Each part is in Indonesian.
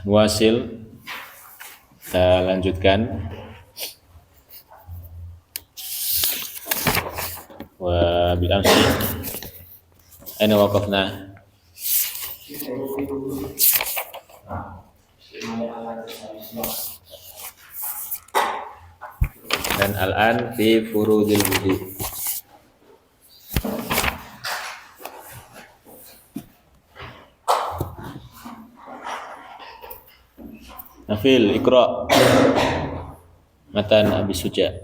Wasil, kita lanjutkan. Wa bil amsi aina waqafna? Dan al-an fi furudil wudu. Nafil, Iqra. Matan Abi Suja.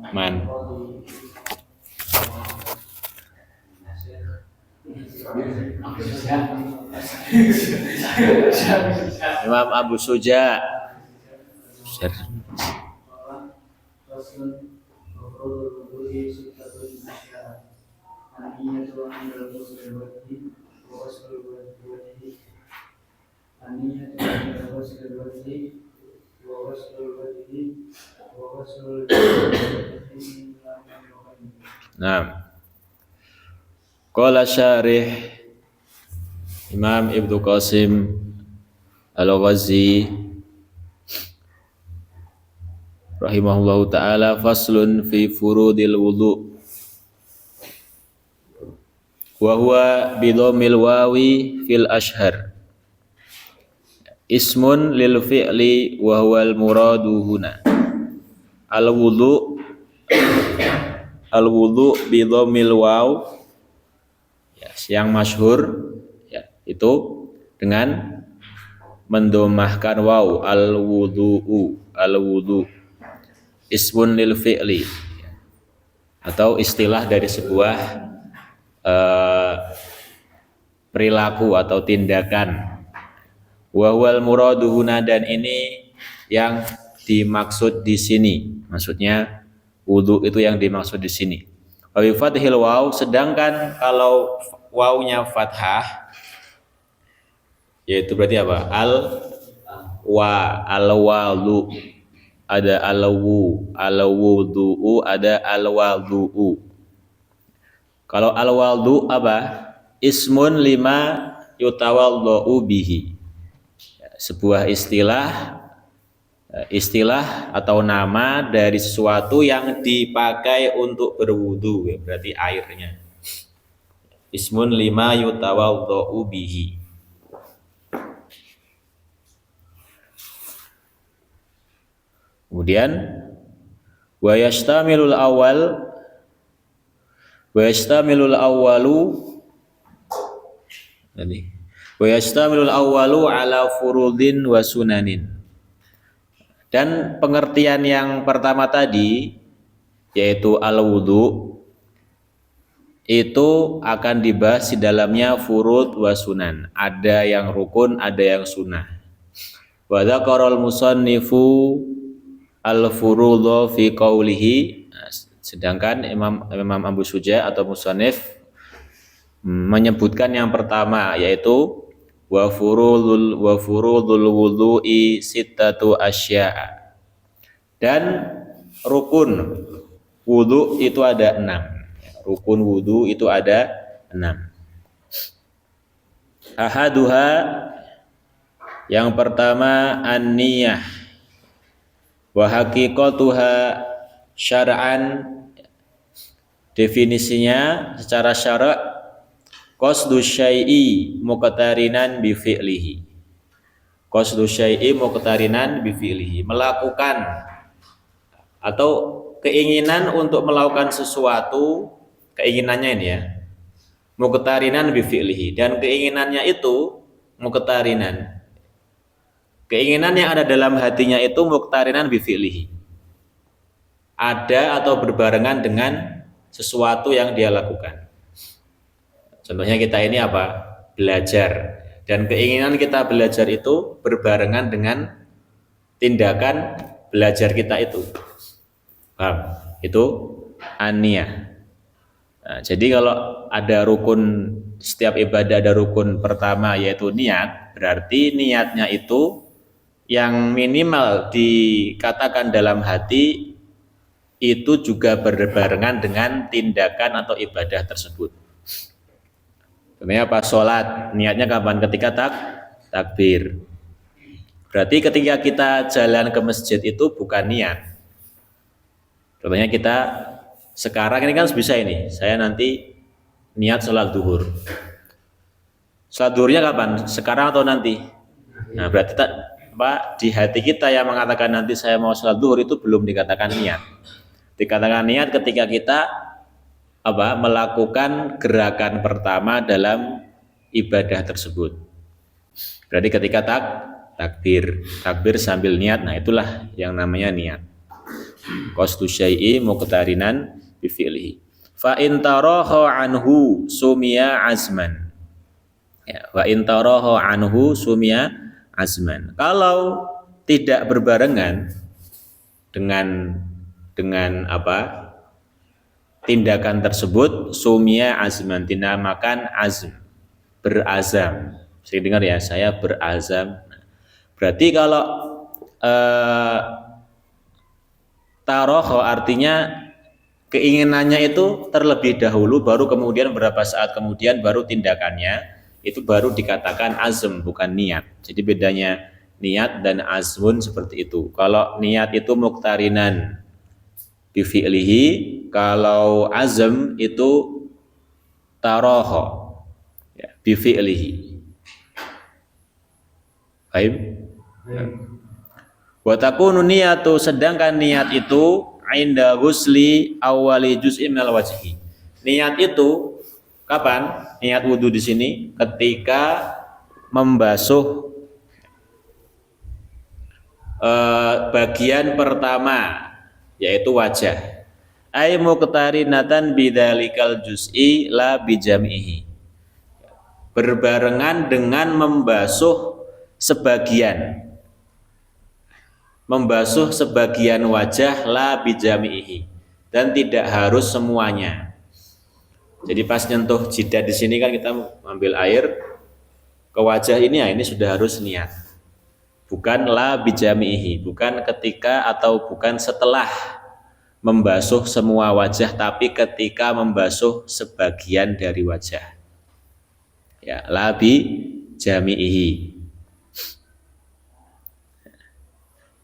Man. Imam Abu Suja. Nah, qala syarih Imam Ibnu Qasim Al-Ghazi rahimahullahu ta'ala, faslun fi furudil wudu wa huwa bidhammil wawi fil ashhar ismun lil fi'li wa huwal muradu huna. Al-wudu bidhammil waw, ya, yang masyhur ya, itu dengan mendomahkan waw. Al-wudu ismun lil fi'li, atau istilah dari sebuah perilaku atau tindakan. Wa huwal muradu huna, dan ini yang dimaksud di sini. Maksudnya wudu itu yang dimaksud di sini. Wa bi fathil waw, sedangkan kalau wawnya fathah yaitu berarti apa? Al-walu, ada al-wudu, ada al-wadu'u. Kalau al-walu apa? Ismun lima yutawallahu bihi, sebuah istilah atau nama dari sesuatu yang dipakai untuk berwudu, ya, berarti airnya. Ismun lima yutawallahu bihi. Kemudian wa yastamilul awwalu ala furudin wa sunanin. Dan pengertian yang pertama tadi, yaitu al-wudu, itu akan dibahas di dalamnya furud wa sunan. Ada yang rukun, ada yang sunnah. Wa dzakaral musannifu al-furudha fi qawlihi. Sedangkan Imam Abu Suja atau musannif menyebutkan yang pertama, yaitu wa furudul wudu'i sittatu asya'a. Dan rukun wudu itu ada 6. Rukun wudu itu ada 6. Ahaduha, yang pertama an-niyah, wa haqiqatuha syar'an, definisinya secara syara' qasdu syai'i muqtarinan bi fi'lihi. Qasdu syai'i muqtarinan bi fi'lihi, melakukan atau keinginan untuk melakukan sesuatu, keinginannya ini ya, muqtarinan bi fi'lihi, dan keinginannya itu muqtarinan, keinginan yang ada dalam hatinya itu muqtarinan bi fi'lihi, ada atau berbarengan dengan sesuatu yang dia lakukan. Contohnya kita ini apa? Belajar. Dan keinginan kita belajar itu berbarengan dengan tindakan belajar kita itu. Paham? Itu an-niyah. Nah, jadi kalau ada rukun, setiap ibadah ada rukun pertama yaitu niat, berarti niatnya itu yang minimal dikatakan dalam hati itu juga berbarengan dengan tindakan atau ibadah tersebut. Contohnya pas sholat, niatnya kapan? Ketika takbir. Berarti ketika kita jalan ke masjid itu bukan niat. Contohnya kita sekarang ini kan bisa ini, saya nanti niat sholat duhur. Sholat duhurnya kapan? Sekarang atau nanti? Nah berarti di hati kita yang mengatakan nanti saya mau sholat duhur itu belum dikatakan niat. Dikatakan niat ketika kita melakukan gerakan pertama dalam ibadah tersebut. Berarti ketika takbir sambil niat, nah itulah yang namanya niat. Qasdu syai'i muqtarinan bi fi'lihi. Fa in taraha anhu sumiya azman. Ya, wa in taraha anhu sumiya azman. Kalau tidak berbarengan dengan tindakan tersebut, sumiya azman, dinamakan azm, berazam. Sering dengar ya, saya berazam. Berarti kalau taroho artinya keinginannya itu terlebih dahulu, baru kemudian beberapa saat kemudian baru tindakannya, itu baru dikatakan azm, bukan niat. Jadi bedanya niat dan azmun seperti itu. Kalau niat itu muqtarinan bi fi'lihi, kalau azm itu taroho ya, bi fi'lihi. Baik. Wa takunu niyatu, sedangkan niat itu inda ghusli awwali juz'i minal wajhi. Niat itu kapan? Niat wudu di sini ketika membasuh bagian pertama yaitu wajah. Ai muqtarinatan bidzalikal juz'i la bijamihi. Berbarengan dengan membasuh sebagian wajah la bijamihi, dan tidak harus semuanya. Jadi pas nyentuh jidat di sini kan kita ambil air ke wajah ini, ya ini sudah harus niat. Bukan la bijamihi, bukan ketika atau bukan setelah membasuh semua wajah, tapi ketika membasuh sebagian dari wajah. Ya, la bijamihi.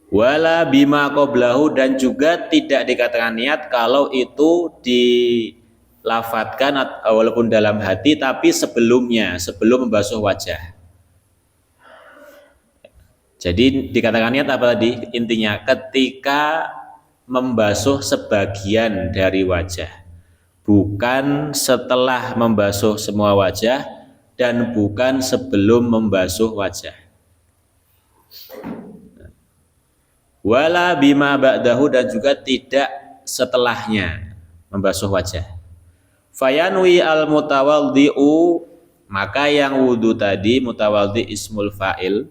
Wala bima qablahu, dan juga tidak dikatakan niat kalau itu dilafatkan walaupun dalam hati tapi sebelumnya, sebelum membasuh wajah. Jadi dikatakan niat apa tadi? Intinya ketika membasuh sebagian dari wajah, bukan setelah membasuh semua wajah dan bukan sebelum membasuh wajah. Wala bima ba'dahu, dan juga tidak setelahnya membasuh wajah. Fayanwi al mutawaldi'u, maka yang wudu tadi, mutawaldi ismul fa'il.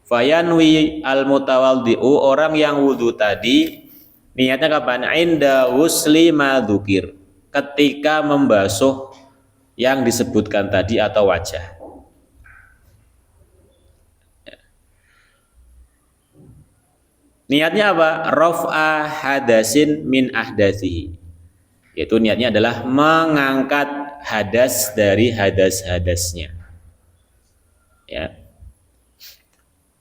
Fayanwi al mutawaldi'u, orang yang wudu tadi niatnya kapan? Inda ghusli ma dzukir, ketika membasuh yang disebutkan tadi atau wajah. Niatnya apa? Raf'a hadasin min ahdathihi. Yaitu niatnya adalah mengangkat hadas dari hadas-hadasnya. Ya.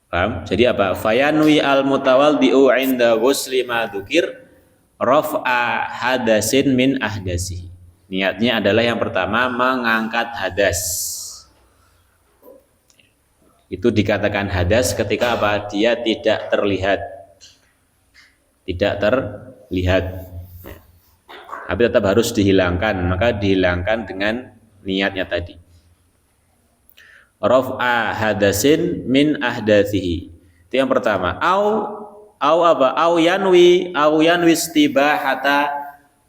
Paham? Jadi apa? Fayanwi al-mutawaldi'u 'inda ghusli ma dzukir raf'a hadasin min ahdasihi. Niatnya adalah yang pertama mengangkat hadas. Itu dikatakan hadas ketika apa? Dia tidak terlihat. Tapi tetap harus dihilangkan, maka dihilangkan dengan niatnya tadi. Raf'a hadasin min ahdathihi, itu yang pertama. Au yanwi istibahata,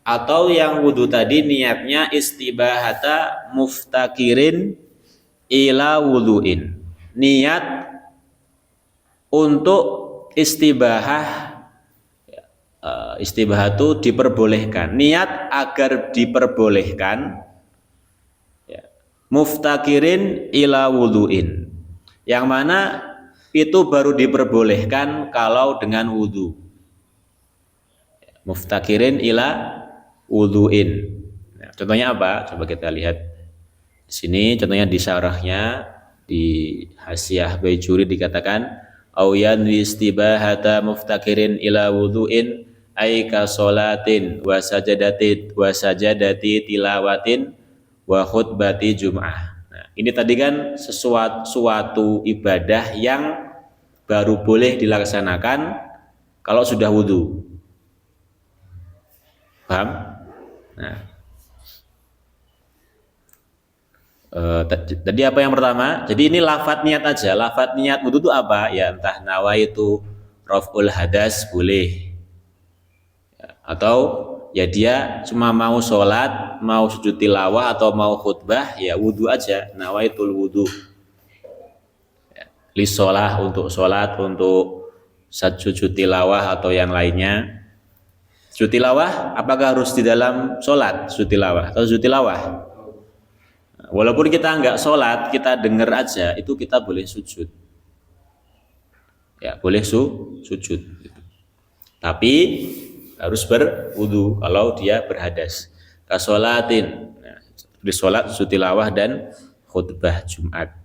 atau yang wudu tadi niatnya istibahata muftakirin ila wuduin, niat untuk istibahah. Istibahah itu diperbolehkan, niat agar diperbolehkan, ya. Muftakirin ila wuduin, yang mana itu baru diperbolehkan kalau dengan wudu. Muftakirin ila wudu'in. Nah, contohnya apa? Coba kita lihat di sini. Contohnya di syarahnya di Hasyiah Baijuri dikatakan au yanwi istibahata muftakirin ila wudu'in ay ka sholatin wa sajadati tilawatin wa khutbati jum'ah. Nah, ini tadi kan suatu ibadah yang baru boleh dilaksanakan kalau sudah wudu. Paham? Nah, tadi apa yang pertama? Jadi ini lafadz niat aja. Lafadz niat wudu itu apa? Ya entah nawaitu raf'ul hadas boleh. Atau ya dia cuma mau sholat, mau sujud tilawah atau mau khutbah, ya wudu aja. Nawaitul wudu. Li sholah untuk sholat, untuk sujud tilawah atau yang lainnya. Sujud tilawah apakah harus di dalam sholat sujud tilawah atau sujud tilawah? Walaupun kita enggak sholat, kita dengar aja, itu kita boleh sujud. Ya boleh sujud. Tapi harus berwudu kalau dia berhadas. Kasolatin, nah, di sholat sujud tilawah dan khutbah Jumat.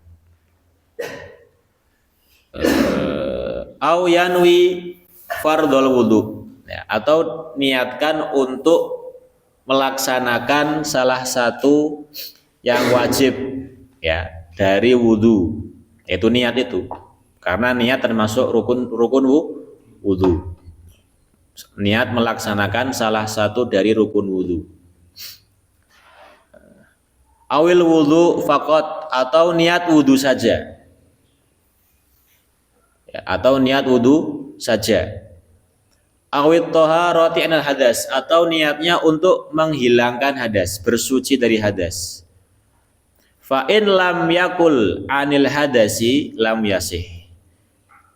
Au yanwi fardhol wudu. Ya, atau niatkan untuk melaksanakan salah satu yang wajib ya dari wudu, yaitu niat itu, karena niat termasuk rukun wudu. Niat melaksanakan salah satu dari rukun wudu. Awil wudu faqat, atau niat wudu saja ya, atau niat wudu saja. Awit toharoti anil hadas, atau niatnya untuk menghilangkan hadas, bersuci dari hadas. Fa in lam yakul anil hadasi lam yasih.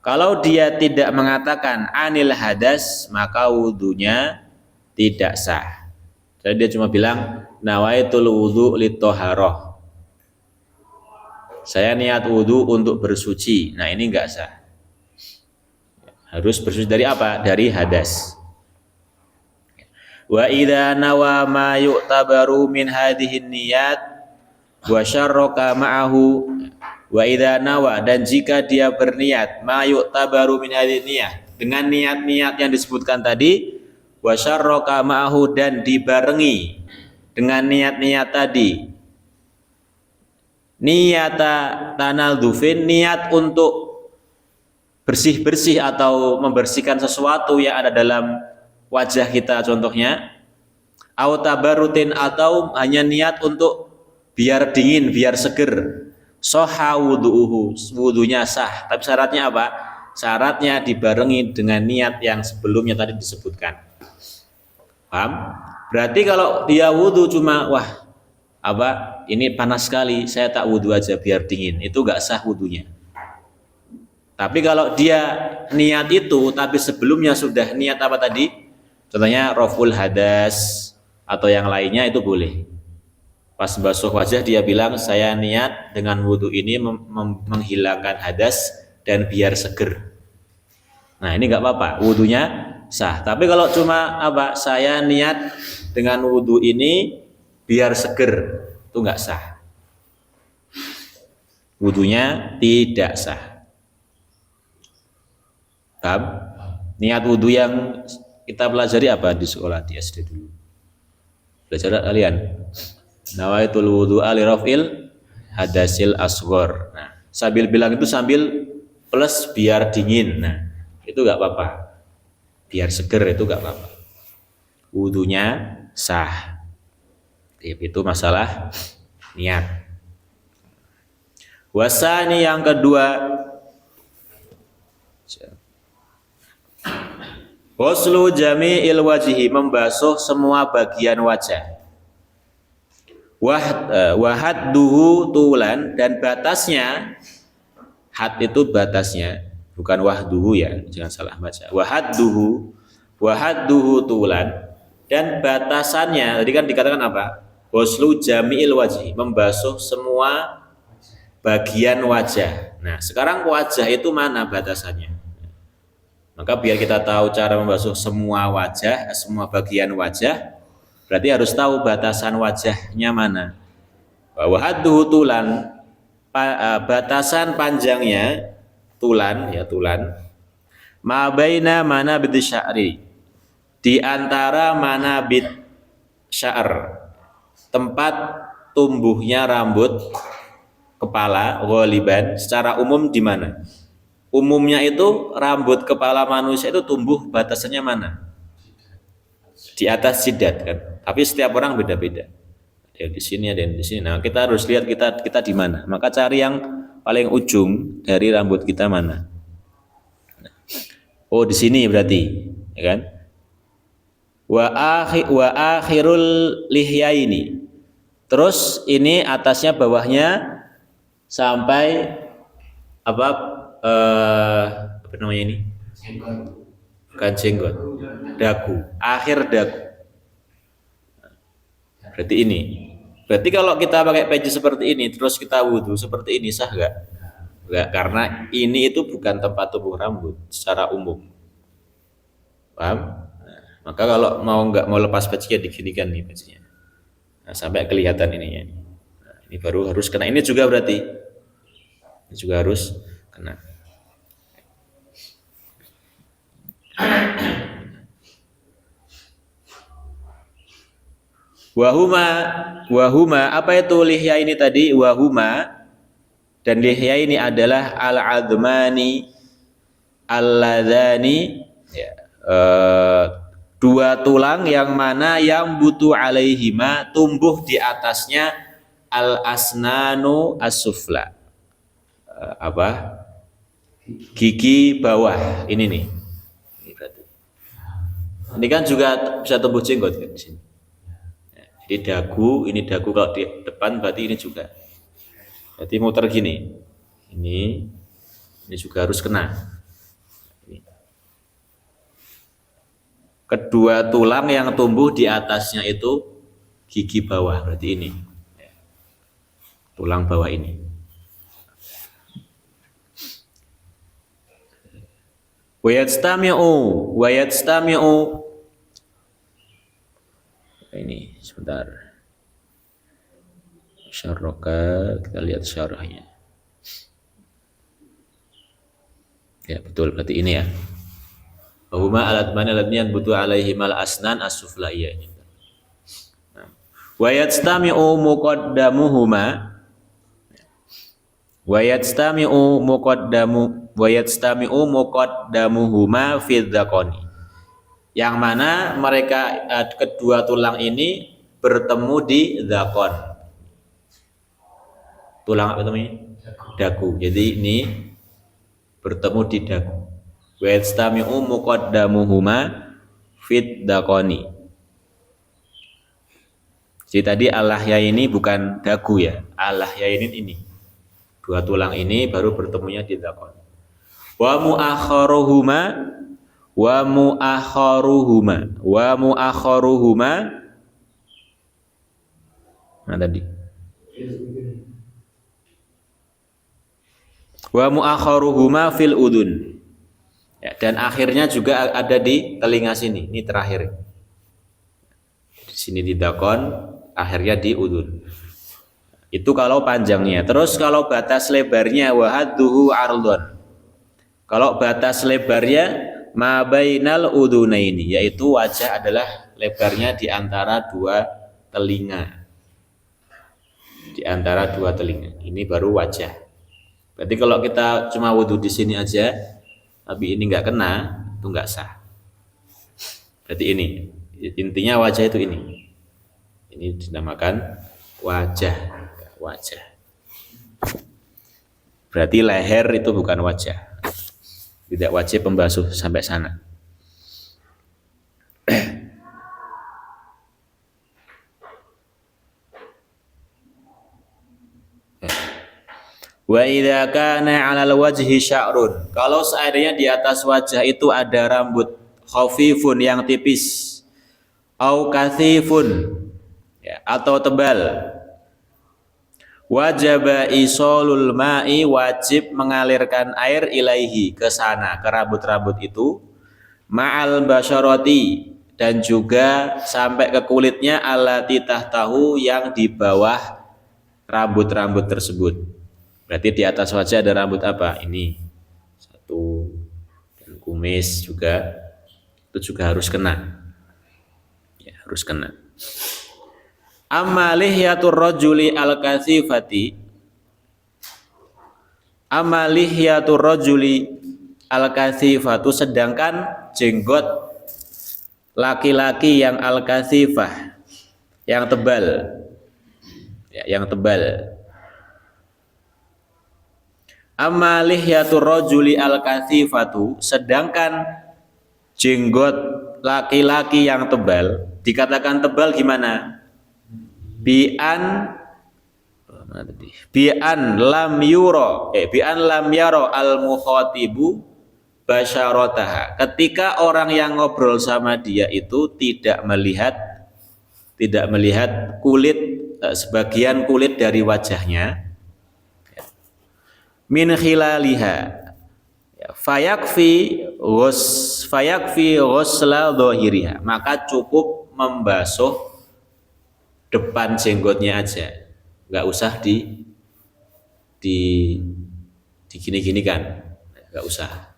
Kalau dia tidak mengatakan anil hadas, maka wudunya tidak sah. Jadi dia cuma bilang nawaitul wudu litoharoh. Saya niat wudu untuk bersuci. Nah ini enggak sah. Harus bersuci dari apa? Dari hadas. Wa idza nawa ma yu'tabaru min hadhihi niyat wa syarraka ma'ahu wa idza nawa, dan jika dia berniat ma yu'tabaru min hadhihi niyat, dengan niat-niat yang disebutkan tadi, wa syarraka ma'ahu, dan dibarengi dengan niat-niat tadi, niyata tanaldufin, niat untuk bersih-bersih atau membersihkan sesuatu yang ada dalam wajah kita contohnya, au tabarutin, atau hanya niat untuk biar dingin, biar seger, soha wudu'uhu, wudunya sah. Tapi syaratnya apa? Syaratnya dibarengi dengan niat yang sebelumnya tadi disebutkan. Paham? Berarti kalau dia wudu cuma ini panas sekali, saya tak wudu aja biar dingin, itu gak sah wudunya. Tapi kalau dia niat itu, tapi sebelumnya sudah niat apa tadi? Contohnya raful hadas atau yang lainnya, itu boleh. Pas basuh wajah dia bilang saya niat dengan wudu ini menghilangkan hadas dan biar seger. Nah ini nggak apa-apa, wudunya sah. Tapi kalau cuma saya niat dengan wudu ini biar seger, itu nggak sah. Wudunya tidak sah. Paham? Niat wudu yang kita pelajari apa di sekolah di SD dulu? Belajar kalian? Nawaitul wudu'a li raf'il hadasil asghar. Nah, sambil bilang itu sambil plus biar dingin. Nah, itu enggak apa-apa. Biar seger itu enggak apa-apa. Wudunya sah. Itu masalah niat. Wasani yang kedua, ghuslu jami'il wajhi, membasuh semua bagian wajah. Wahadduhu tulan, dan batasnya, had itu batasnya, bukan wahduhu ya, jangan salah baca. Wahadduhu tulan, dan batasannya, tadi kan dikatakan apa? Ghuslu jami'il wajhi, membasuh semua bagian wajah. Nah, sekarang wajah itu mana batasannya? Maka biar kita tahu cara membasuh semua wajah, semua bagian wajah, berarti harus tahu batasan wajahnya mana. Bahwa hadduhu tulan, batasan panjangnya tulan, ya tulan, ma baina manabid sya'ri, di antara manabid sya'r, tempat tumbuhnya rambut kepala, ghaliban secara umum di mana? Umumnya itu rambut kepala manusia itu tumbuh batasannya mana? Di atas jidat kan. Tapi setiap orang beda-beda. Ada yang di sini, ada yang di sini. Nah, kita harus lihat kita di mana. Maka cari yang paling ujung dari rambut kita mana. Oh, di sini berarti, ya kan? Wa akhirul lihyaini. Terus ini atasnya bawahnya sampai apa namanya ini? Bukan jenggot, dagu, akhir dagu. Berarti ini. Berarti kalau kita pakai peci seperti ini, terus kita wudhu seperti ini, sah nggak? Nggak, karena ini itu bukan tempat tumbuh rambut secara umum. Paham? Nah, maka kalau nggak mau lepas peci ya diginikan nih pecinya. Nah, sampai kelihatan ininya. Nah, ini baru harus kena. Ini juga berarti. Ini juga harus kena. Wahuma apa itu lihya ini tadi? Wahuma, dan lihya ini adalah al-admani al-ladhani, ya, dua tulang yang mana yang butuh alaihima, tumbuh di atasnya al-asnanu as-sufla, gigi bawah ini nih. Ini kan juga bisa tumbuh jenggot kan di sini. Jadi dagu, ini dagu kalau di depan berarti ini juga. Jadi muter gini. Ini juga harus kena. Kedua tulang yang tumbuh di atasnya itu gigi bawah, berarti ini. Tulang bawah ini. Wa yajtami'u. Ini sebentar. Syarraka, kita lihat syarahnya. Ya, betul, berarti ini ya. Wahuma alatmani alatnian butuh alaihi mal asnan as-suflaiyah ini. Wa yajtami'u muqaddamuhuma. Wa yajtami'u muqaddamuhuma fi dzaqani. Yang mana mereka kedua tulang ini bertemu di dzaqon. Tulang apa namanya? Dagu. Jadi ini bertemu di dagu. Wa yajtami'u muqaddamuhuma fi dzaqani. Jadi tadi al-lahya ini bukan dagu ya. Al-lahya ini. Dua tulang ini baru bertemunya di dzaqon. Wa mu'akharuhuma nah tadi wa mu'akharuhuma fil udun, ya, dan akhirnya juga ada di telinga sini. Ini terakhir di sini di dakon, akhirnya di udun. Itu kalau panjangnya. Terus kalau batas lebarnya wa hadduhu ardhon, kalau batas lebarnya ma bainal udunaini, yaitu wajah adalah lebarnya di antara dua telinga. Di antara dua telinga. Ini baru wajah. Berarti kalau kita cuma wudu di sini aja, tapi ini nggak kena, itu nggak sah. Berarti ini intinya wajah itu ini. Ini dinamakan wajah. Berarti leher itu bukan wajah. Tidak wajib membasuh sampai sana. Wa idza kana 'alal wajhi sya'run. Kalau seandainya di atas wajah itu ada rambut khafifun yang tipis, au kathifun, ya, atau tebal. Wajaba isolul ma'i, wajib mengalirkan air ilaihi, ke sana, ke rambut-rambut itu, ma'al basyarati, dan juga sampai ke kulitnya allati tahtahu, yang di bawah rambut-rambut tersebut. Berarti di atas wajah ada rambut apa? Ini satu, dan kumis juga, itu juga harus kena. Ya, harus kena. Amma lihyatur rajuli al-kathifati, amma lihyatur rajuli al-kathifatu, sedangkan jenggot laki-laki yang al-kathifah, yang tebal, ya, yang tebal. Amma lihyatur rajuli al-kathifatu, sedangkan jenggot laki-laki yang tebal, dikatakan tebal gimana? Bi'an lam yaro al-mukhatibu basyarataha, ketika orang yang ngobrol sama dia itu tidak melihat kulit, sebagian kulit dari wajahnya, min khilaliha, fayakfi ghusla dhahiriha, maka cukup membasuh depan jenggotnya aja, nggak usah digini-ginikan, nggak usah.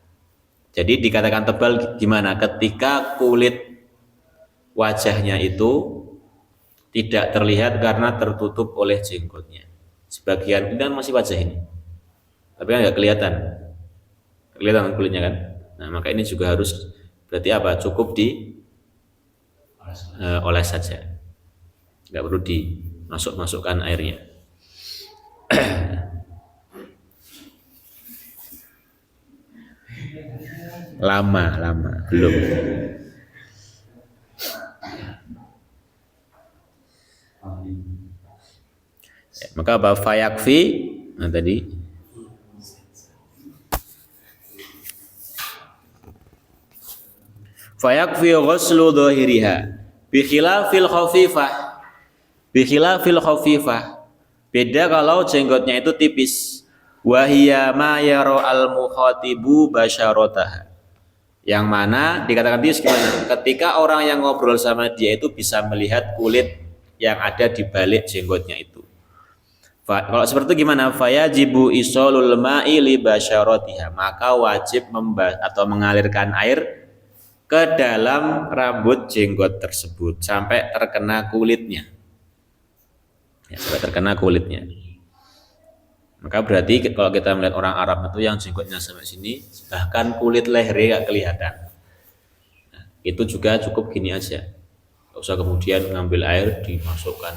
Jadi dikatakan tebal gimana? Ketika kulit wajahnya itu tidak terlihat karena tertutup oleh jenggotnya. Sebagian ini kan masih wajah ini, tapi kan nggak kelihatan kulitnya kan. Nah, maka ini juga harus, berarti apa? Cukup oles saja, nggak perlu dimasukkan airnya. lama belum. Ya, maka apa? Fayakfi, nah tadi fayakfi ghuslu dhahiriha bikhilafil khafifah, beda kalau jenggotnya itu tipis. Wahiyya ma yaro al-mukhatibu basyarataha, yang mana dikatakan tipis gimana? Ketika orang yang ngobrol sama dia itu bisa melihat kulit yang ada di balik jenggotnya itu. Kalau seperti itu gimana? Fayajibu isolul ma'i li basyaratiha, maka wajib atau mengalirkan air ke dalam rambut jenggot tersebut sampai terkena kulitnya. Ya, sampai terkena kulitnya. Maka berarti kalau kita melihat orang Arab itu yang jenggotnya sampai sini, bahkan kulit lehernya nggak kelihatan. Nah, itu juga cukup gini aja. Nggak usah kemudian ngambil air dimasukkan,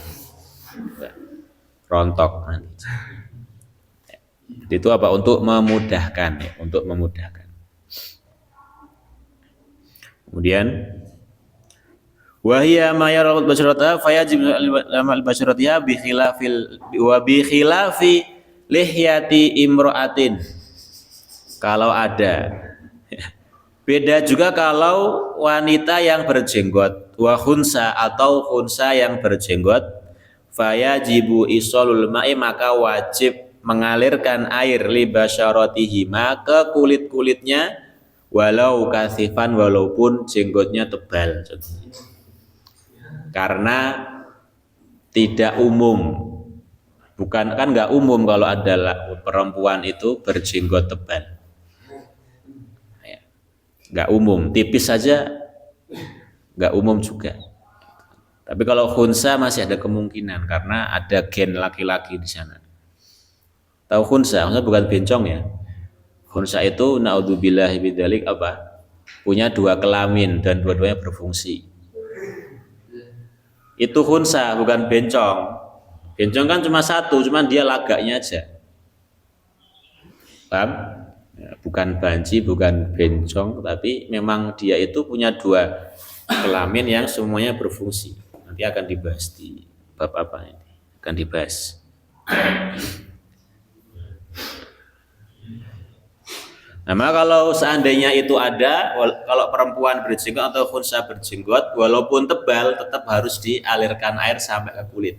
rontok nanti. Itu apa? Untuk memudahkan, ya, untuk memudahkan. Kemudian wahiyya ma yarawat basyarata fayajib al-basyaratiha bi khilafi lihyati imro'atin, kalau ada. Beda juga kalau wanita yang berjenggot, wa khunsa, atau khunsa yang berjenggot, fayajibu isolul ma'i, maka wajib mengalirkan air li basyaratihima, ke kulit-kulitnya, walau kasifan, walaupun jenggotnya tebal. Karena tidak umum, bukan kan nggak umum kalau ada perempuan itu berjenggot tebal, nggak umum, tipis saja nggak umum juga. Tapi kalau khunsa masih ada kemungkinan karena ada gen laki-laki di sana. Tahu khunsa? Khunsa bukan bencong ya. Khunsa itu naudzubillahi bidzalik apa? Punya dua kelamin dan dua-duanya berfungsi. Itu khunsa, bukan bencong. Bencong kan cuma satu, cuman dia lagaknya aja. Paham? Ya, bukan banci, bukan bencong, tapi memang dia itu punya dua kelamin yang semuanya berfungsi. Nanti akan dibahas di bab apa ini? Akan dibahas. Nah, kalau seandainya itu ada, kalau perempuan berjenggot atau khunsa berjenggot, walaupun tebal, tetap harus dialirkan air sampai ke kulit.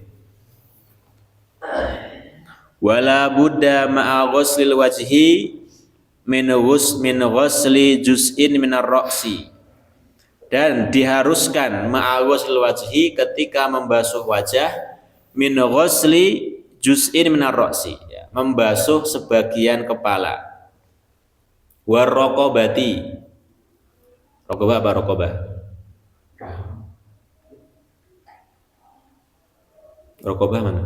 Wala budda ma'a ghuslil wajhi min ghusli juz'in minar ra'si, dan diharuskan ma'al ghusl wajhi ketika membasuh wajah min ghusli juz'in minar ra'si, ya, membasuh sebagian kepala. War raqabati. Raqabah apa raqabah? Raqabah mana?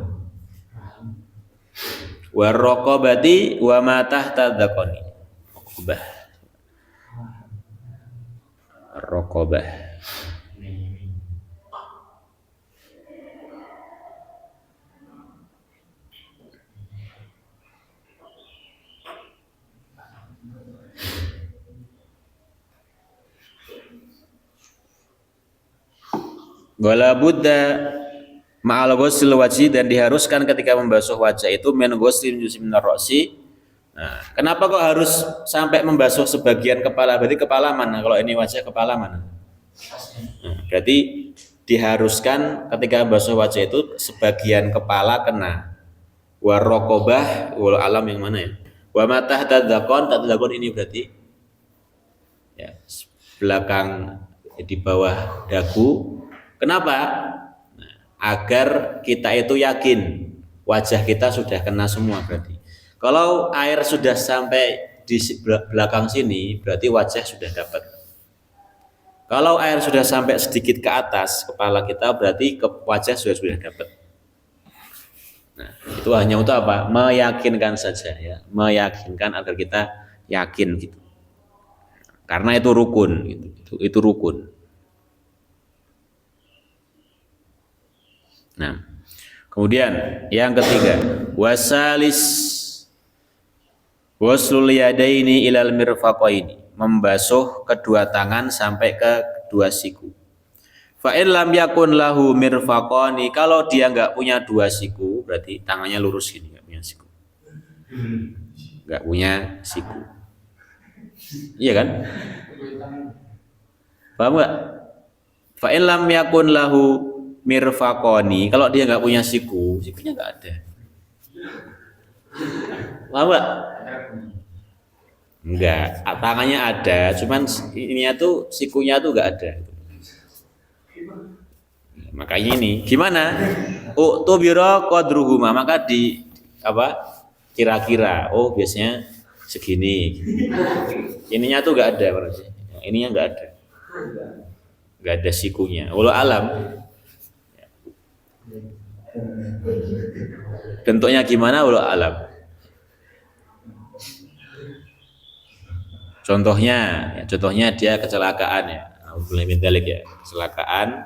War raqabati wa ma tahta dzaqani. Raqabah. Raqabah. Wala budda ma'al ghusl wajhi, dan diharuskan ketika membasuh wajah itu min ghuslin juz'in minar ra'si. Nah, kenapa kok harus sampai membasuh sebagian kepala? Berarti kepala mana? Kalau ini wajah, kepala mana? Nah, berarti diharuskan ketika membasuh wajah itu sebagian kepala kena. War raqabah wal alam yang mana ya? Wa ma tahta dzaqan ini berarti ya, belakang di bawah dagu. Kenapa? Nah, agar kita itu yakin wajah kita sudah kena semua berarti. Kalau air sudah sampai di belakang sini, berarti wajah sudah dapat. Kalau air sudah sampai sedikit ke atas kepala kita, berarti wajah sudah dapat. Nah, itu hanya untuk apa? Meyakinkan saja, ya, meyakinkan agar kita yakin gitu. Karena itu rukun, gitu. Itu rukun. Nah, kemudian yang ketiga, wasalis ghuslul yadaini ilal mirfaqaini, membasuh kedua tangan sampai ke kedua siku. Fa in lam yakun lahu mirfaqani, kalau dia enggak punya dua siku, berarti tangannya lurus gini, enggak punya siku. Enggak punya siku. Iya kan? Paham enggak? Fa in lam yakun lahu mirfaqani, kalau dia nggak punya sikunya nggak ada. Paham nggak? Enggak, tangannya ada, cuman ininya tuh sikunya tuh nggak ada. Makanya ini gimana? Tubiro qadruhuma, maka di apa? Kira-kira, oh biasanya segini. Ininya tuh nggak ada berarti. Ininya nggak ada. Nggak ada sikunya. Wallahu alam. Bentuknya gimana wallahu alam. Contohnya dia kecelakaan ya. Alhamdulillah min dzalik ya. Kecelakaan,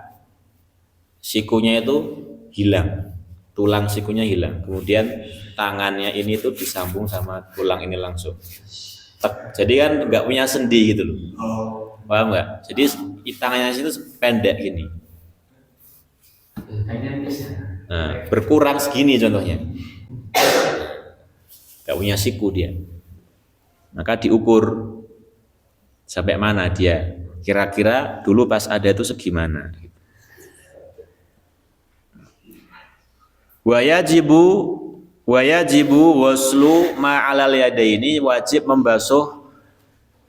sikunya itu hilang. Tulang sikunya hilang. Kemudian tangannya ini tuh disambung sama tulang ini langsung. Jadi kan nggak punya sendi gitu loh. Paham nggak? Jadi tangannya itu pendek gini. Nah, berkurang segini contohnya. Gak punya siku dia. Maka diukur sampai mana dia. Kira-kira dulu pas ada itu segimana. Wa yajibu waslu ma'alal yadaini, wajib membasuh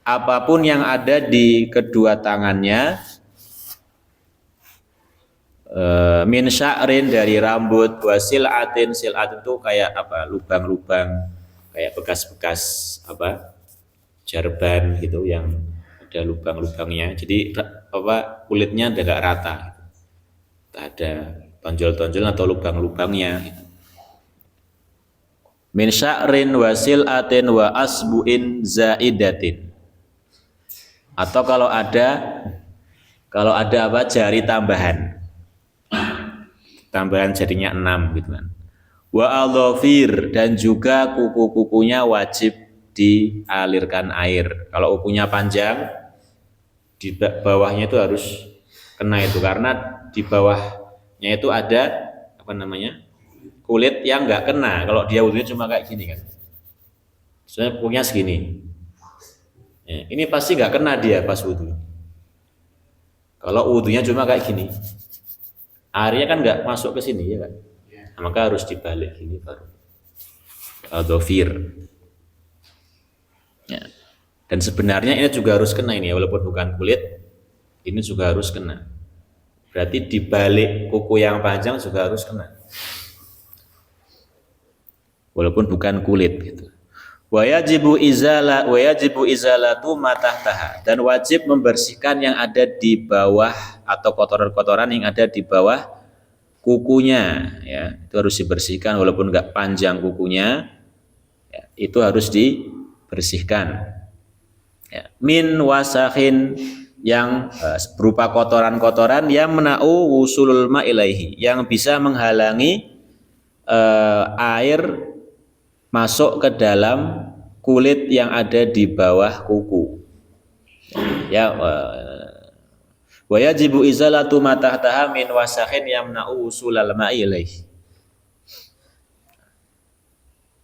apapun yang ada di kedua tangannya. Min sya'rin, dari rambut, wasil'atin, sil'atin itu kayak apa, lubang-lubang, kayak bekas-bekas apa, jarban gitu yang ada lubang-lubangnya, jadi apa, kulitnya agak rata, ada tonjol-tonjol atau lubang-lubangnya gitu. Min sya'rin wasil'atin wa asbu'in zaidatin, atau kalau ada apa, jari tambahan jadinya 6 gitu kan. Wa adhafir, dan juga kuku-kukunya wajib dialirkan air. Kalau kukunya panjang, di bawahnya itu harus kena itu, karena di bawahnya itu ada apa namanya, kulit yang nggak kena. Kalau dia wudunya cuma kayak gini kan, soalnya kukunya segini, ya, ini pasti nggak kena dia pas wudu. Kalau wudunya cuma kayak gini, airnya kan nggak masuk ke sini ya kan, nah, maka harus dibalik gini baru adhafir. Ya. Dan sebenarnya ini juga harus kena ini ya, walaupun bukan kulit, ini juga harus kena. Berarti di balik kuku yang panjang juga harus kena. Walaupun bukan kulit gitu. Wa yajibu izalatu ma tahtaha, dan wajib membersihkan yang ada di bawah atau kotoran-kotoran yang ada di bawah kukunya, ya. Itu harus dibersihkan walaupun enggak panjang kukunya, ya, itu harus dibersihkan. Ya. Min wasakhin, yang berupa kotoran-kotoran yang mena'u wusulul ma ilaihi, yang bisa menghalangi air masuk ke dalam kulit yang ada di bawah kuku. Ya, wa yajibu izalatu ma tahtaha min wasakhin yamna'u wusulal ma ilaihi.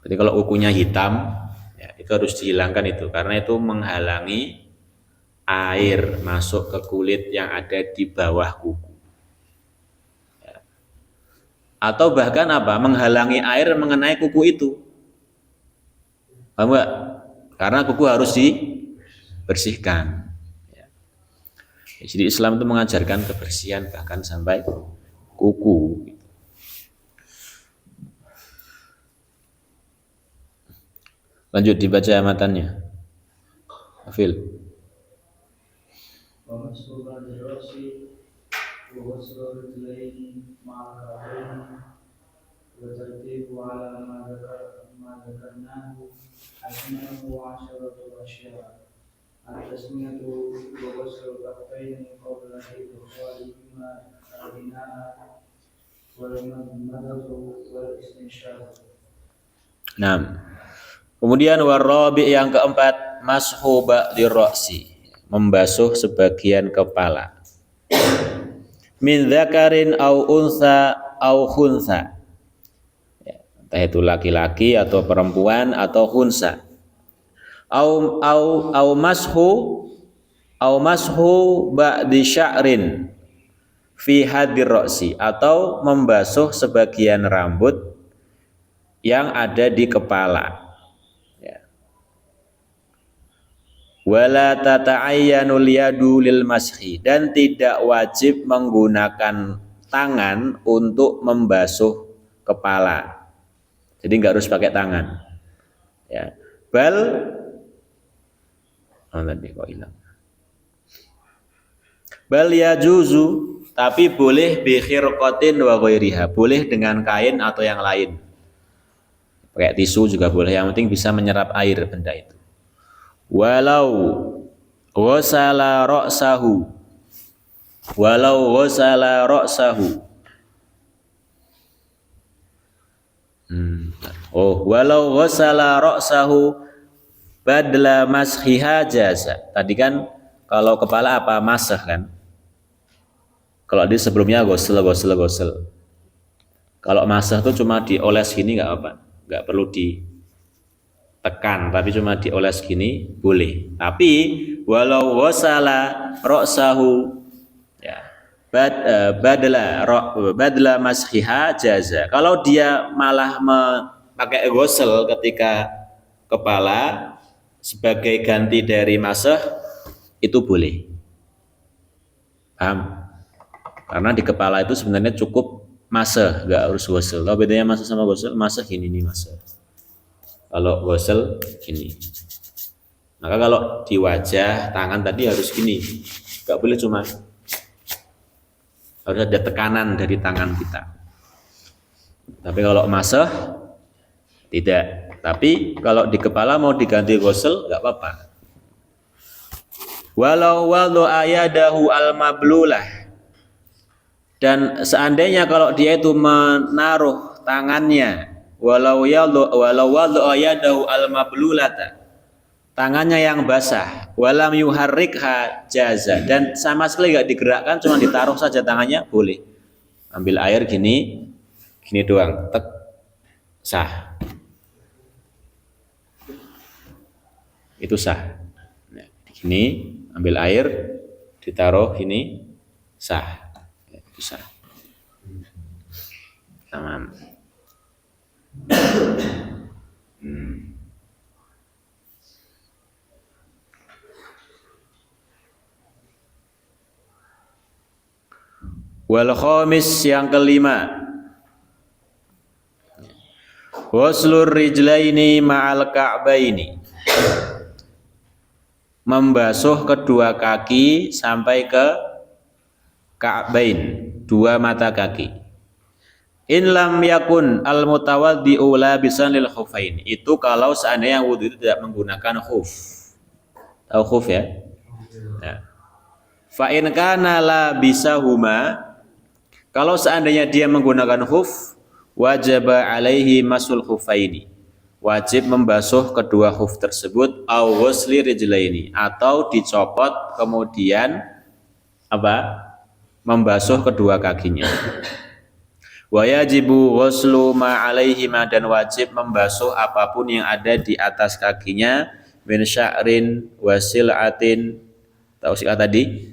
Jadi kalau kukunya hitam, ya, itu harus dihilangkan itu, karena itu menghalangi air masuk ke kulit yang ada di bawah kuku, ya. Atau bahkan apa, menghalangi air mengenai kuku itu, paham enggak? Karena kuku harus dibersihkan, ya. Jadi Islam itu mengajarkan kebersihan bahkan sampai kuku. Lanjut dibaca matannya, Afil. ومسح الرأس وغسل الرجلين مع الكعبين وترتيب على ما ذكرناه أثناء 10 أشياء: التسمية وغسل الكفين قبل إدخالهما الإناء والمضمضة والاستنشاق. Nah, kemudian warabi yang keempat, mashu ba'dir ra'si, membasuh sebagian kepala. Min dzakarin au unsa au khunsa, ya, entah itu laki-laki atau perempuan atau khunsa. Au mashu ba'di sya'rin fi hadir ra'si, atau membasuh sebagian rambut yang ada di kepala. Wala tata'ayyanul yadu lil mashi, dan tidak wajib menggunakan tangan untuk membasuh kepala. Jadi enggak harus pakai tangan. Ya. Bal yajuzu, tapi boleh bi khirqatin wa ghairiha, boleh dengan kain atau yang lain. Pakai tisu juga boleh, yang penting bisa menyerap air benda itu. Walau ghasala ra'sahu walau ghasala ra'sahu badla mashiha jaza. Tadi kan kalau kepala apa, masah kan? Kalau di sebelumnya gosel. Kalau masah itu cuma dioles gini nggak apa, nggak perlu ditekan, tapi cuma dioles gini boleh. Tapi walau wasala ra'sahu, ya, badla mashiha jaza. Kalau dia malah pakai gosel ketika kepala sebagai ganti dari masah, itu boleh. Paham? Karena di kepala itu sebenarnya cukup masah, nggak harus gosel. Tahu bedanya masah sama gosel? Masah gini nih masah. Kalau gosel gini. Maka kalau di wajah, tangan tadi harus gini. Nggak boleh cuma, harus ada tekanan dari tangan kita. Tapi kalau masah tidak. Tapi kalau di kepala mau diganti gosel nggak apa-apa. Walau ayadahu al-mablulah, dan seandainya kalau dia itu menaruh tangannya, walau ayadahu al-mablulata, tangannya yang basah, walam yuharrikha jaza, dan sama sekali nggak digerakkan, cuma ditaruh saja tangannya, boleh. Ambil air gini doang, tek, sah. Itu sah. Nah, gini, ambil air, ditaruh gini, sah. Bisa. Tamam. Wal khamis yang kelima, waslur rijlaini ma'al ka'baini, membasuh kedua kaki sampai ke ka'bain, dua mata kaki. In lam yakun al mutawaddi'u labisan lil khufain, itu kalau seandainya yang wudu itu tidak menggunakan khuf. Tahu khuf ya? Nah. Fa in kana labisahuma, kalau seandainya dia menggunakan khuf, wajib alaihi masul khufaini, wajib membasuh kedua khuf tersebut, au ghusli rijlaini, atau dicopot kemudian apa? Membasuh kedua kakinya. Wa yajibu ghuslu ma alaihima, dan wajib membasuh apapun yang ada di atas kakinya, min sya'rin wa sil'atin, tahu silat tadi?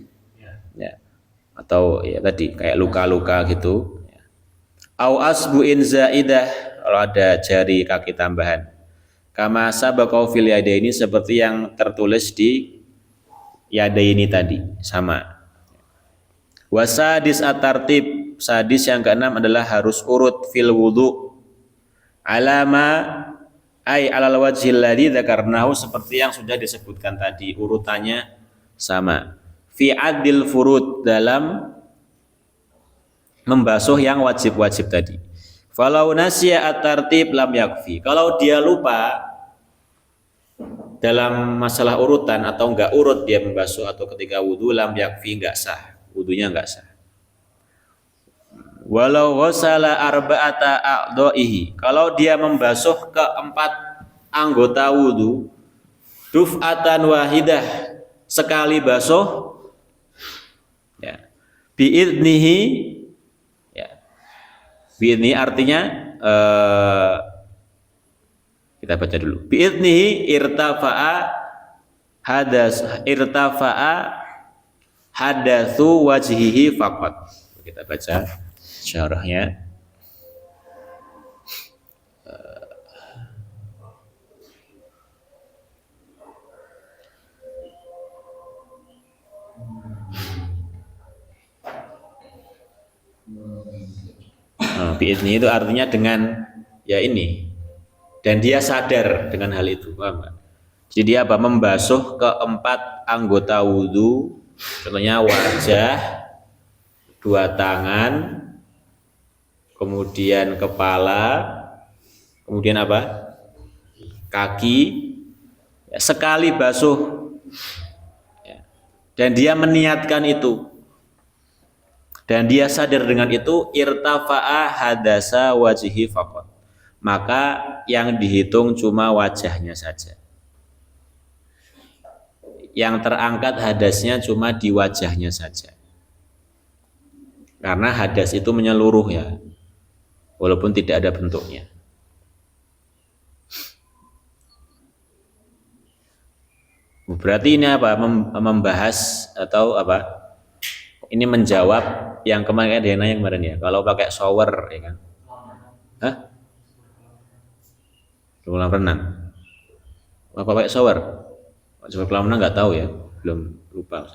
Ya. Atau ya tadi kayak luka-luka gitu. Au asbu'in zaidah, kalau ada jari kaki tambahan. Kama sabaqau fil yadaini, seperti yang tertulis di yadaini tadi, sama. Wasadis at-tartib, sadis yang keenam adalah harus urut fil wudu. Alama ay alal wajhil ladzi dzakarnahu, seperti yang sudah disebutkan tadi, urutannya sama. Fi adil furud, dalam membasuh yang wajib-wajib tadi. Falau nasiya at-tartib lam yakfi, kalau dia lupa dalam masalah urutan atau enggak urut dia membasuh atau ketika wudu, lam yakfi, enggak sah, wudunya enggak sah. Walau ghasala arba'ata a'dha'ihi, kalau dia membasuh keempat anggota wudu, duf'atan wahidah, sekali basuh, ya, bi'idnihi, ya, bi'idnihi artinya kita baca dulu. Bi'idnihi irtafa'a hadatsu wajhihi faqat. Kita baca syarahnya. Bi'idni itu artinya dengan ya ini, dan dia sadar dengan hal itu, paham nggak? Jadi dia apa? Membasuh keempat anggota wudu, contohnya wajah, dua tangan, kemudian kepala, kemudian apa? Kaki, ya, sekali basuh, ya. Dan dia meniatkan itu, dan dia sadar dengan itu, irtafa'a hadasa wajhi faqat, maka yang dihitung cuma wajahnya saja, yang terangkat hadasnya cuma di wajahnya saja, karena hadas itu menyeluruh ya, walaupun tidak ada bentuknya. Berarti ini apa? Membahas atau apa? Ini menjawab yang kemarin ada yang nanya kemarin ya, kalau pakai shower ya kan? Hah? Kolam renang? Apa pakai shower? Coba kolam renang nggak tahu ya, belum, lupa.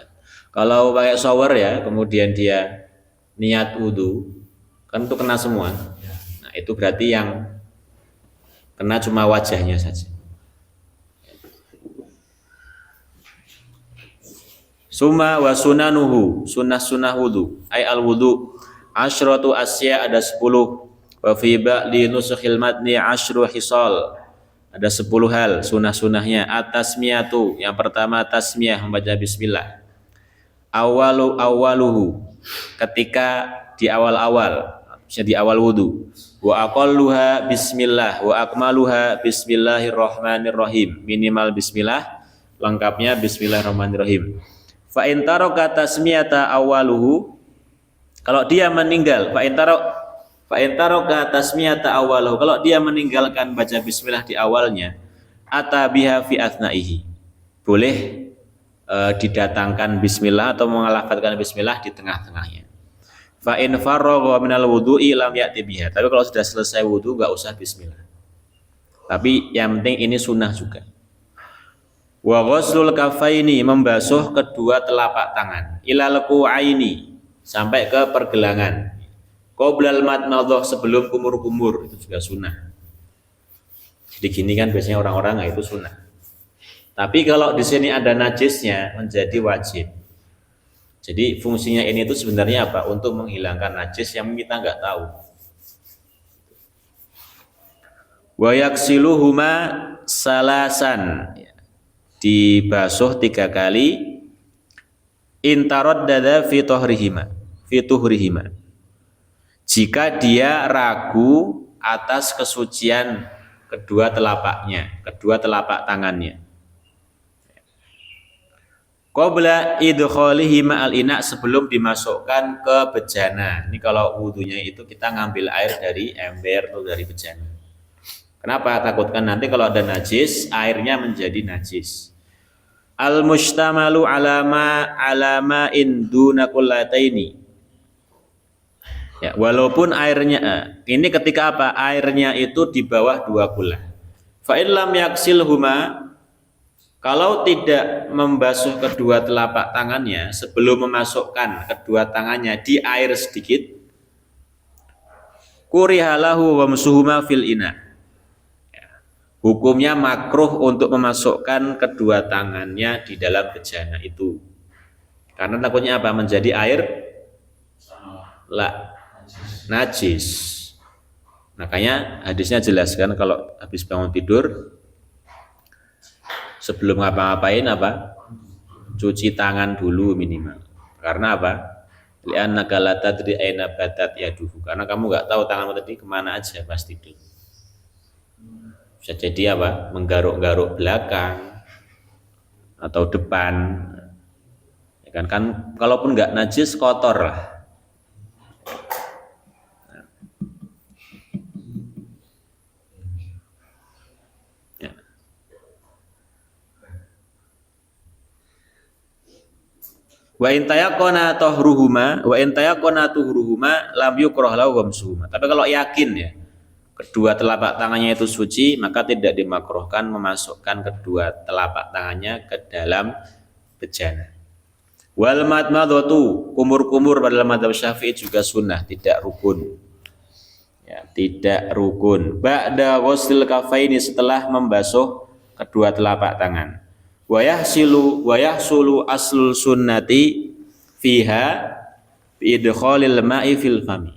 Kalau pakai shower ya, kemudian dia niat wudu, kan itu kena semua. Nah itu berarti yang kena cuma wajahnya saja. Summa wa sunanuhu, sunnah wudu, ay al wudu asyratu asya, ada 10. Wa fi ba'li nusukhil matni asyru hisal, ada 10 hal sunnah-sunnahnya. Atasmiyatu, yang pertama tasmiyah, membaca bismillah. Awaluhu, ketika di awal-awal, misalnya di awal wudu. Wa aqalluha bismillah, wa akmaluha bismillahirrahmanirrahim, minimal bismillah, lengkapnya bismillahirrahmanirrahim. Fa in taraka tasmiyata awaluhu, kalau dia meninggal, fa in taraka tasmiyata awaluhu, kalau dia meninggalkan baca bismillah di awalnya, atabiha fi athnaihi, boleh didatangkan bismillah atau mengalafadzkan bismillah di tengah-tengahnya. Fa in faragha minal wudu'i lam ya'ti biha, tapi kalau sudah selesai wudu enggak usah bismillah. Tapi yang penting ini sunnah juga. Wa ghuslul kafaini, membasuh kedua telapak tangan, ilal qu'aini, sampai ke pergelangan. Qoblal madmadhah, sebelum kumur-kumur, itu juga sunnah. Jadi gini kan biasanya orang-orang, nah itu sunnah. Tapi kalau di sini ada najisnya menjadi wajib. Jadi fungsinya ini itu sebenarnya apa? Untuk menghilangkan najis yang kita nggak tahu. Wa yaksiluhuma salasan, dibasuh 3 kali. Intaraddada fi tuhrihima, jika dia ragu atas kesucian kedua telapak tangannya. Qabla idkhalihi ma'al ina, sebelum dimasukkan ke bejana. Ini kalau wudunya itu kita ngambil air dari ember atau dari bejana. Kenapa? Takutkan nanti kalau ada najis, airnya menjadi najis. Al mustamalu alama induna kullataini. Ya, walaupun airnya ini ketika apa? Airnya itu di bawah 2 kullah. Fa in lam yaksilhuma, kalau tidak membasuh kedua telapak tangannya sebelum memasukkan kedua tangannya di air sedikit, kurihalahu wamsuhuma fil ina. Hukumnya makruh untuk memasukkan kedua tangannya di dalam bejana itu. Karena takutnya apa? Menjadi air najis. Makanya hadisnya jelaskan kalau habis bangun tidur, sebelum ngapa-ngapain apa? Cuci tangan dulu minimal. Karena apa? Li'annaka la tadri aina batat yaduhu. Karena kamu nggak tahu tanganmu tadi kemana aja pas tidur. Bisa jadi apa? Menggaruk-garuk belakang atau depan. Ya kan kalaupun nggak najis kotor lah. Wa in tayaqqana tuhruhuma lam yukrah lahu wamsuhuma. Tapi kalau yakin ya kedua telapak tangannya itu suci, maka tidak dimakruhkan memasukkan kedua telapak tangannya ke dalam bejana. Wal madmadhatu, kumur-kumur pada mazhab Syafi'i juga sunnah, tidak rukun. Ya, tidak rukun. Ba'da ghuslil kafaini, setelah membasuh kedua telapak tangan. Wa yahsulu aslul sunnati fiha bi idkhalil ma'i fil fami.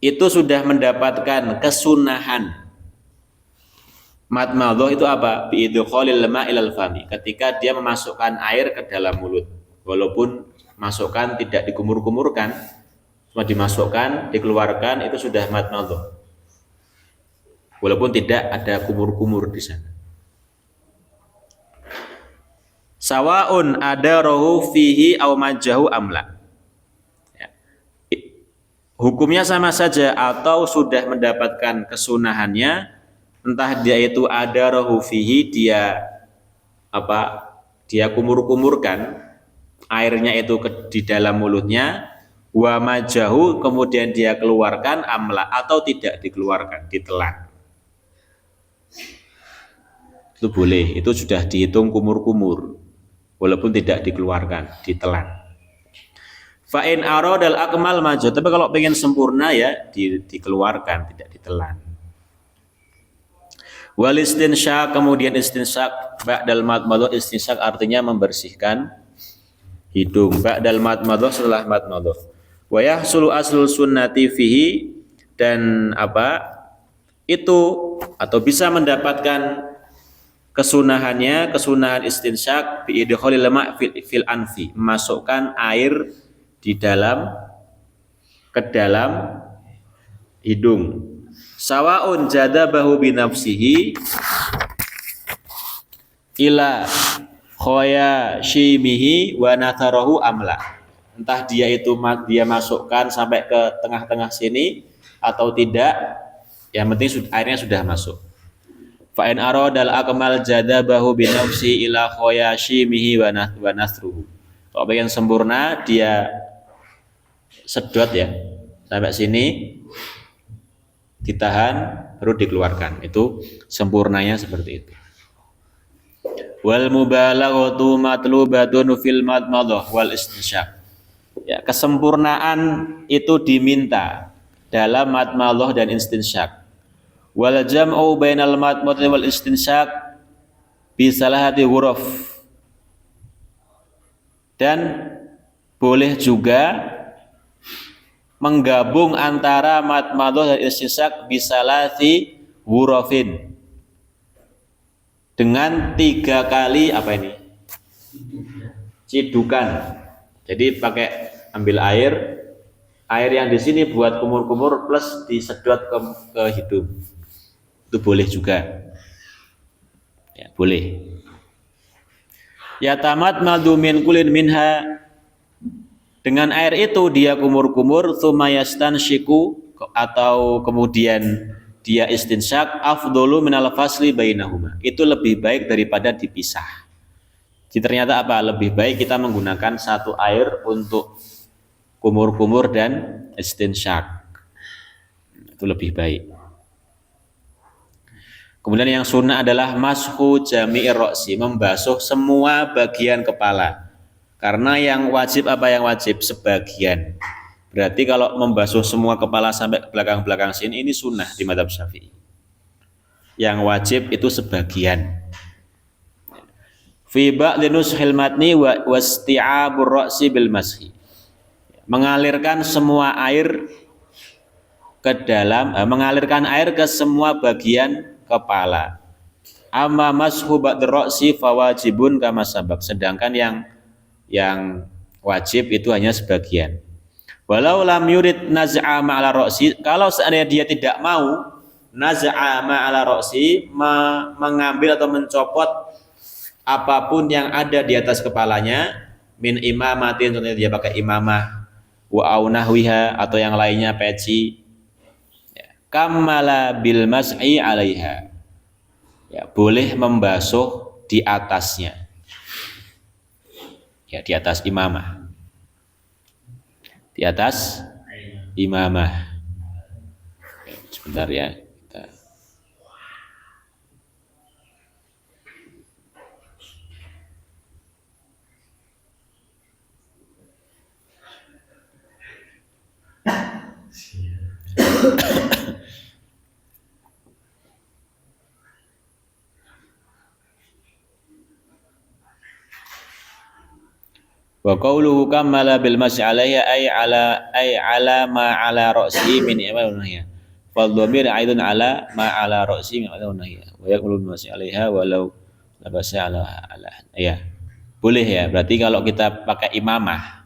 Itu sudah mendapatkan kesunahan. Madmadhah itu apa? Bi idkhalil ma'i ilal fami, ketika dia memasukkan air ke dalam mulut. Walaupun masukkan tidak dikumur-kumurkan, cuma dimasukkan, dikeluarkan, itu sudah madmadhah. Walaupun tidak ada kumur-kumur di sana. Sawaun adarahu fihi aw majjahu amla. Hukumnya sama saja, atau sudah mendapatkan kesunahannya, entah dia itu adarahu fihi, dia kumur-kumurkan airnya itu di dalam mulutnya, wa majjahu, kemudian dia keluarkan, amla, atau tidak dikeluarkan, ditelan. Itu boleh, itu sudah dihitung kumur-kumur. Walaupun tidak dikeluarkan, ditelan. Fa'in aradal akmal majah, tapi kalau pengen sempurna ya dikeluarkan, tidak ditelan. Wal istinsyak, kemudian istinsyak ba'dal madmadhah. Istinsyak artinya membersihkan hidung. Ba'dal madmadhah, setelah madmadhah. Wa yahsulu aslul sunnati fihi, dan itu atau bisa mendapatkan kesunahannya, kesunahan istinsyak bi idkhalil ma' fil anfi, memasukkan air ke dalam hidung. Sawaun jadabahu binafsihi ila khoya shimihi wa natharahu amla. Entah dia masukkan sampai ke tengah-tengah sini atau tidak, yang penting airnya sudah masuk. Fa in aradal akmal jadabahu binafsi ila khoya shimihi wa nathruhu. Kalau pengen sempurna, dia sedot ya sampai sini, ditahan baru dikeluarkan. Itu sempurnanya seperti itu. Wal mubalaghatu matlubatun fil madmadhah wal istinsyak. Ya, kesempurnaan itu diminta dalam madmadah dan istinsyak. Wal jam'u bainal madmadah wal istinsyak bi salahati huruf. Dan boleh juga menggabung antara madmadah dan istinsyak bi salati hurufin dengan 3 kali apa ini? Cidukan. Jadi pakai ambil air yang di sini buat kumur-kumur plus disedot ke hidung. Itu boleh juga. Ya, boleh. Ya tamat madu min kulin minha, dengan air itu dia kumur-kumur, tsumayastan syiku, atau kemudian dia istinsyak, afdolu minal fasli bainahuma. Itu lebih baik daripada dipisah. Jadi ternyata apa? Lebih baik kita menggunakan satu air untuk kumur-kumur dan istinsyak. Itu lebih baik. Kemudian yang sunnah adalah mashu jami'ir ro'si, membasuh semua bagian kepala. Karena yang wajib apa yang wajib? Sebagian. Berarti kalau membasuh semua kepala sampai ke belakang-belakang sini, ini sunnah di mazhab Syafi'i. Yang wajib itu sebagian. Fi ba'dhi nushil matni wasti'abur ra'si bil mashi. Mengalirkan semua air ke dalam, mengalirkan air ke semua bagian kepala. Amma mashu ba'd ra'si fawajibun kama sabaq. Sedangkan yang wajib itu hanya sebagian. Walau lam yurid naz'a ma'ala ra'si, kalau seandainya dia tidak mau naz'a ma'ala ra'si, mengambil atau mencopot apapun yang ada di atas kepalanya, min imamatin, contohnya dia pakai imamah, wa aunahwiha, atau yang lainnya peci, ya, kammala bil mas'i alaiha, ya, boleh membasuh di atasnya, ya, di atas imamah, di atas imamah. Sebentar ya. Wa qawluhu kammala bil mas'i 'alaiha ay ala ma 'ala ra'si min imanihya. Fal dhamir aidun 'ala ma 'ala ra'si min imanihya. Wa yaqulu bil mas'i 'alaiha walau labasa 'ala. Ya. Boleh ya. Berarti kalau kita pakai imamah.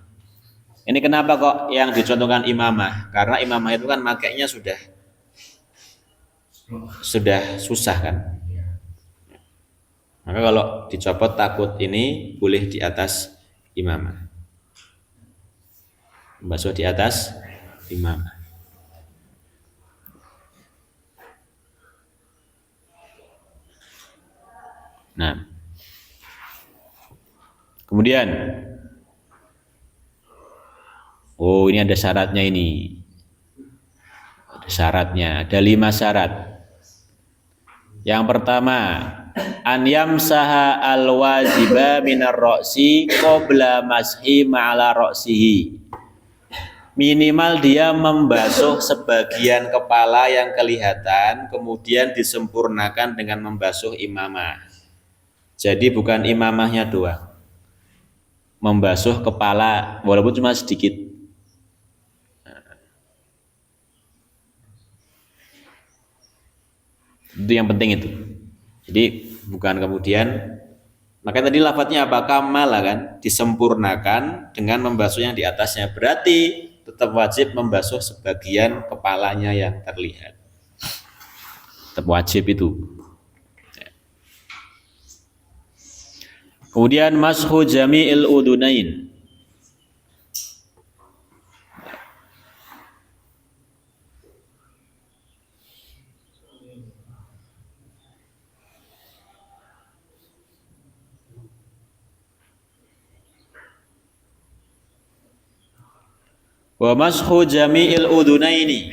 Ini kenapa kok yang dicontohkan imamah? Karena imamah itu kan makainya sudah susah kan. Maka kalau dicopot takut ini boleh di atas imamah, membasuh di atas imamah. Nah, kemudian, oh ini ada syaratnya ini, ada syaratnya, ada 5 syarat. Yang pertama, an yamsaha al-wajiba minar ra'si qabla mashi ma'ala ra'sihi. Minimal dia membasuh sebagian kepala yang kelihatan, kemudian disempurnakan dengan membasuh imamah. Jadi bukan imamahnya doang, membasuh kepala walaupun cuma sedikit. Itu yang penting itu. Jadi bukan kemudian, makanya tadi lafadznya apa? Kamala kan, disempurnakan dengan membasuh yang di atasnya. Berarti tetap wajib membasuh sebagian kepalanya yang terlihat. Tetap wajib itu. Kemudian mashu jami'il udunain. Wa mashu jami'il udunaini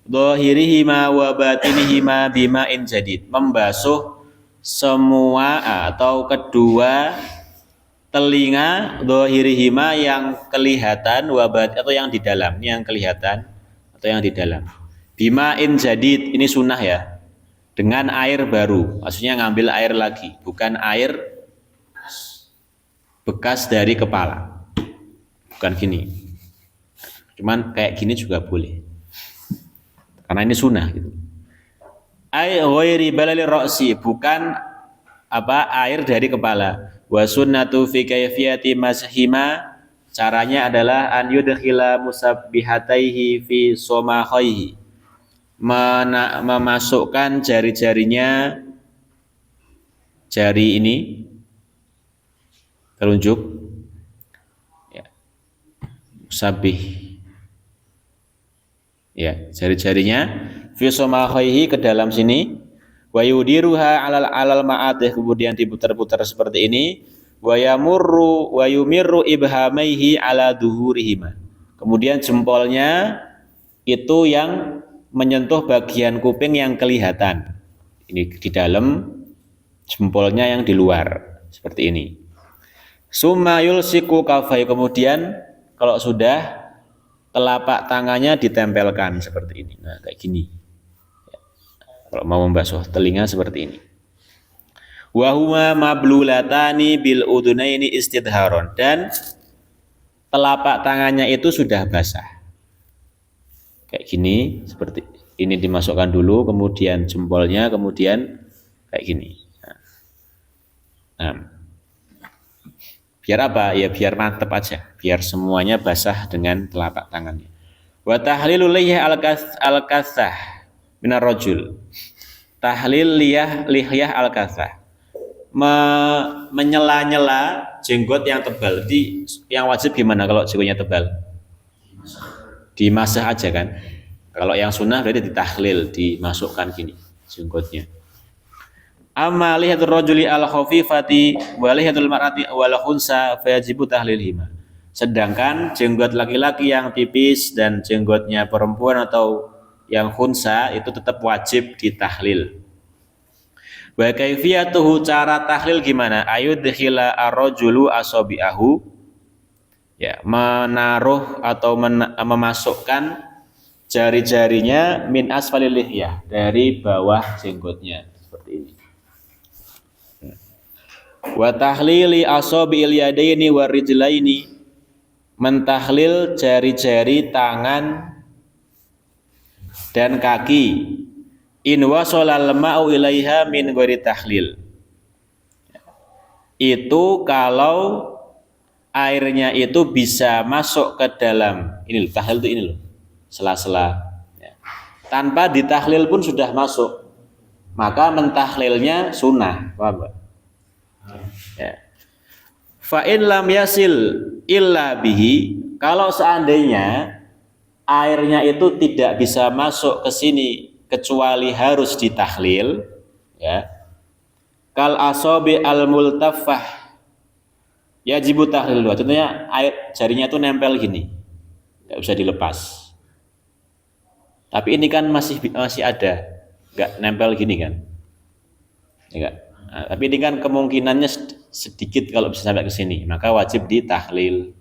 dhahirihima wa batinihima bima'in jadid. Membasuh semua atau kedua telinga dhahirihima yang kelihatan wabat atau yang di dalam, ini yang kelihatan atau yang di dalam. Bima'in jadid, ini sunnah ya, dengan air baru, maksudnya ngambil air lagi, bukan air bekas dari kepala, bukan gini, cuman kayak gini juga boleh, karena ini sunnah gitu. Ai ghairi balali ra'si, bukan air dari kepala. Wa sunnatu fi kayfiyati mashima, caranya adalah an yudkhila musabbihataihi fi somakhaihi, memasukkan jari-jarinya, jari ini telunjuk ya, musabbih ya, jari-jarinya fi somakhaihi ke dalam sini, wa yudiruha alal ma'adih, kemudian diputar-putar seperti ini, wa yumirru ibhamaihi ala duhurihima, kemudian jempolnya itu yang menyentuh bagian kuping yang kelihatan, ini di dalam, jempolnya yang di luar, seperti ini. Summa yulsiku kafai, kemudian kalau sudah, telapak tangannya ditempelkan seperti ini, nah kayak gini. Kalau mau membasuh telinga seperti ini. Wa huma mablulatani bil udunaini istidharon, dan telapak tangannya itu sudah basah. Kayak gini, seperti ini dimasukkan dulu, kemudian jempolnya, kemudian kayak gini. Nah, biar apa? Ya biar mantep aja, biar semuanya basah dengan telapak tangannya. Wa tahlilul liyah al-kasah minar rajul, tahlil lihyah al-kasah, menyela-nyela jenggot yang tebal. Yang wajib gimana kalau jenggotnya tebal? Dimasah aja kan. Kalau yang sunnah berarti ditahlil, dimasukkan gini jenggotnya. Amma lihatul rajuli al-khafifati wa lihatul mar'ati wal khunsa fayajibu tahlilhima. Sedangkan jenggot laki-laki yang tipis dan jenggotnya perempuan atau yang khunsa itu tetap wajib ditahlil. Wa kaifiyatuhu, cara tahlil gimana? Ayudkhila ar-rajulu asabi'ahu, ya, menaruh atau memasukkan jari-jarinya min asfalil lihyah, dari bawah jenggotnya seperti ini. Wa tahlili asabi'il yadaini war rijlaini, mentahlil jari-jari tangan dan kaki. In wasolal ma'u ilaiha min ghairi tahlil, itu kalau airnya itu bisa masuk ke dalam ini, tahlil itu ini loh, sela-sela ya. Tanpa ditahlil pun sudah masuk, maka mentahlilnya sunnah, paham? Ya. Fa in lam yasil illa bihi, kalau seandainya airnya itu tidak bisa masuk ke sini kecuali harus ditahlil, ya, kal asabi al multaffah yajibu tahlil. Contohnya air jarinya itu nempel gini, nggak bisa dilepas. Tapi ini kan masih ada, nggak nempel gini kan, enggak. Nah, tapi ini kan kemungkinannya sedikit kalau bisa sampai ke sini, maka wajib ditahlil.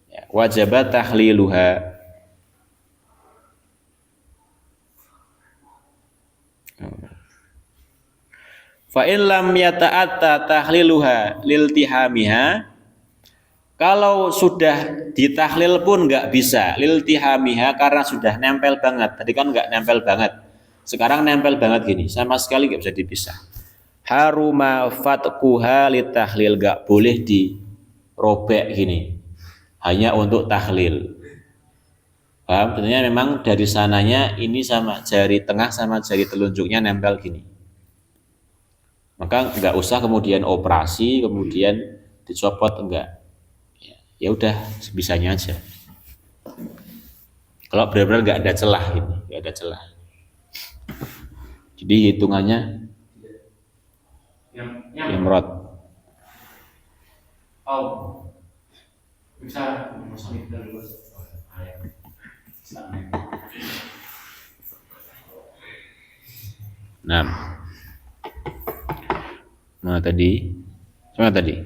Ya, wajibat tahliluha. Fa in lam yata'atta tahliluha liltihamiha, kalau sudah ditahlil pun nggak bisa liltihamiha karena sudah nempel banget. Tadi kan nggak nempel banget, sekarang nempel banget gini, sama sekali nggak bisa dipisah. Haruma fatquha litahlil, nggak boleh dirobek gini, hanya untuk tahlil. Paham? Tentunya memang dari sananya ini sama jari tengah sama jari telunjuknya nempel gini, maka nggak usah kemudian operasi kemudian dicopot, enggak, ya udah sebisanya aja. Kalau benar-benar nggak ada celah ini, nggak ada celah, jadi hitungannya imrod. Bisa Nah, tadi, cuma tadi.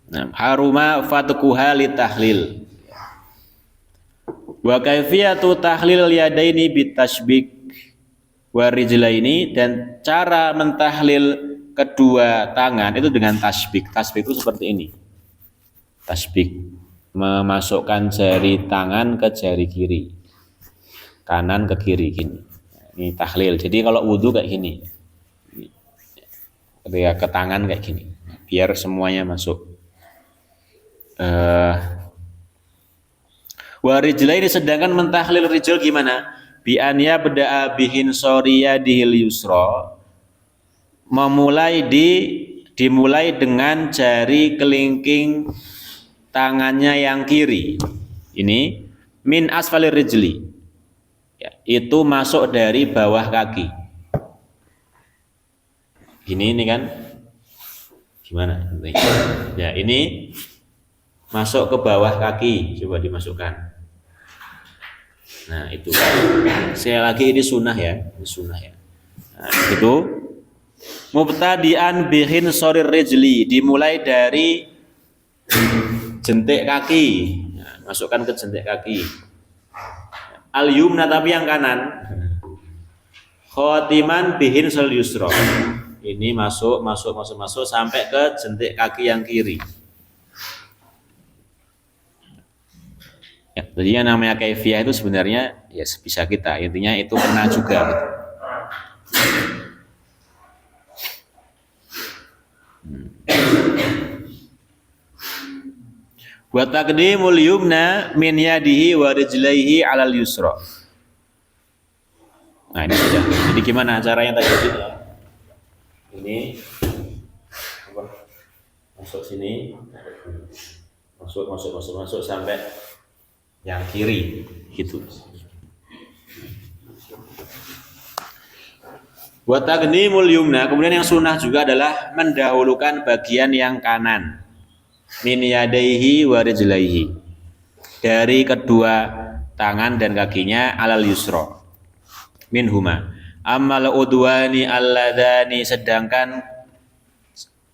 Nah, haruma fatquha li tahlil. Wa kaifiyatu tahlil yadaini bitashbik wa rijlaini, dan cara mentahlil kedua tangan itu dengan tasbik. Tasbik itu seperti ini. Tasbik, memasukkan jari tangan ke jari kiri, kanan ke kiri gini. Ini tahlil. Jadi kalau wudhu kayak gini, ketika ke tangan kayak gini, biar semuanya masuk. Wa rijlaini, sedangkan mentahlil rijl gimana? Bi an yabda'a bihin soriyadihil yusra, dimulai dengan jari kelingking tangannya yang kiri. Ini min asfalir rijli, ya, itu masuk dari bawah kaki. Ini kan gimana? Ya, ini masuk ke bawah kaki, coba dimasukkan. Nah, itu. Sekali lagi ini sunnah ya, ini sunnah ya. Nah, itu mubtadi'an bihin sorir rijli, dimulai dari jentik kaki. Nah, masukkan ke jentik kaki. Al yumna, tapi yang kanan. Khotiman bihin sol yusra. Ini masuk sampai ke jentik kaki yang kiri. Ya, jadi yang namanya kaifiyah itu sebenarnya ya bisa kita, intinya itu kena juga. Wa taqdimul yumna min yadihi wa rijlaihi 'alal yusra. Nah, ini sudah. Jadi gimana caranya tadi? Ini apa? Masuk sini. Masuk sampai yang kiri gitu. Wa taqdimul yumna, kemudian yang sunnah juga adalah mendahulukan bagian yang kanan. Min yadaihi wa rijlaihi, dari kedua tangan dan kakinya, alal yusra minhuma. Ammal udwani alladani, sedangkan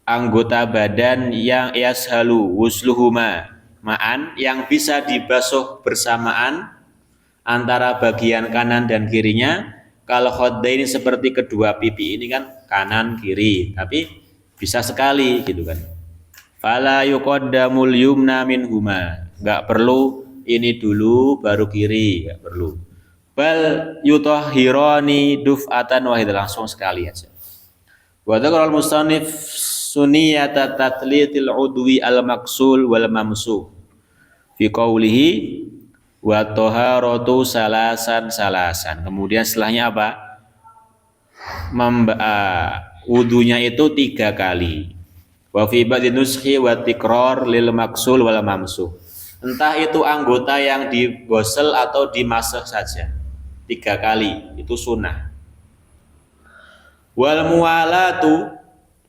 anggota badan yang yashalu wusluhuma ma'an, yang bisa dibasuh bersamaan antara bagian kanan dan kirinya, kalau khaddaini, seperti kedua pipi. Ini kan kanan kiri, tapi bisa sekali gitu kan. Fala yuqaddamul yumna minhuma, enggak perlu ini dulu baru kiri, enggak perlu. Bal yutahhirani duf'atan wahid, langsung sekali aja. Wa dzakara al-musannif sunniyata tatlitil udwi al-maksul wal mamsuh fi qawlihi wa taharatu salasan. Kemudian setelahnya apa? Wudunya itu 3 kali. Wa fi ba'di nuskhi wa tikrar lil maksul wal mamsuh. Entah itu anggota yang digosel atau dimasah saja, 3 kali itu sunnah. Wal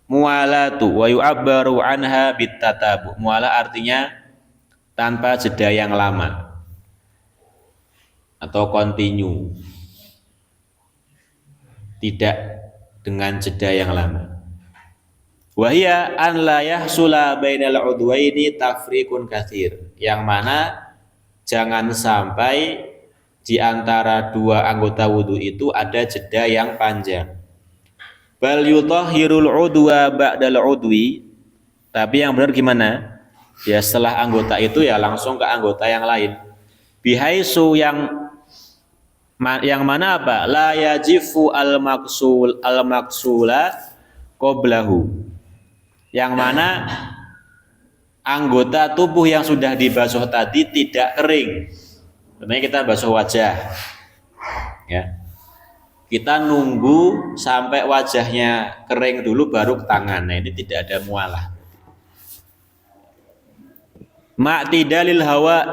muwalatu wa yu'abbaru anha bitatabu. Muwala artinya tanpa jeda yang lama atau continue, tidak dengan jeda yang lama. Wahia an la yahsula bainal udwaini tafriqun katsir, yang mana jangan sampai di antara 2 anggota wudu itu ada jeda yang panjang. Bal yutahhirul udwa ba'dal udwi, tapi yang benar gimana? Ya setelah anggota itu ya langsung ke anggota yang lain. Bihaisu, yang mana apa? La yajifu al-maksula qoblahu, yang mana anggota tubuh yang sudah dibasuh tadi tidak kering. Sebenarnya kita basuh wajah, ya, kita nunggu sampai wajahnya kering dulu baru ke tangan. Nah, ini tidak ada mualah. Ma'tidalil hawa,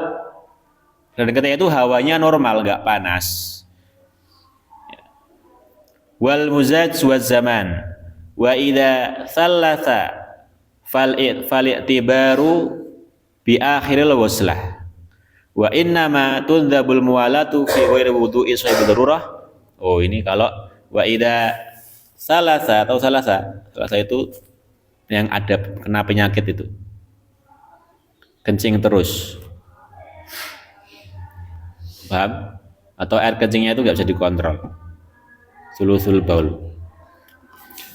dan ketika itu hawanya normal, nggak panas. Wal muzaj waz zaman, wa idza thalatha fal i'tibaru bi akhiril waslah. Wa innama tundzabul muwalatu fi ghairi wudu'i sahib darurah. Oh, ini kalau wa idza salasa itu yang ada kena penyakit itu. kencing terus. Paham? Atau air kencingnya itu nggak bisa dikontrol. Sulusul baul.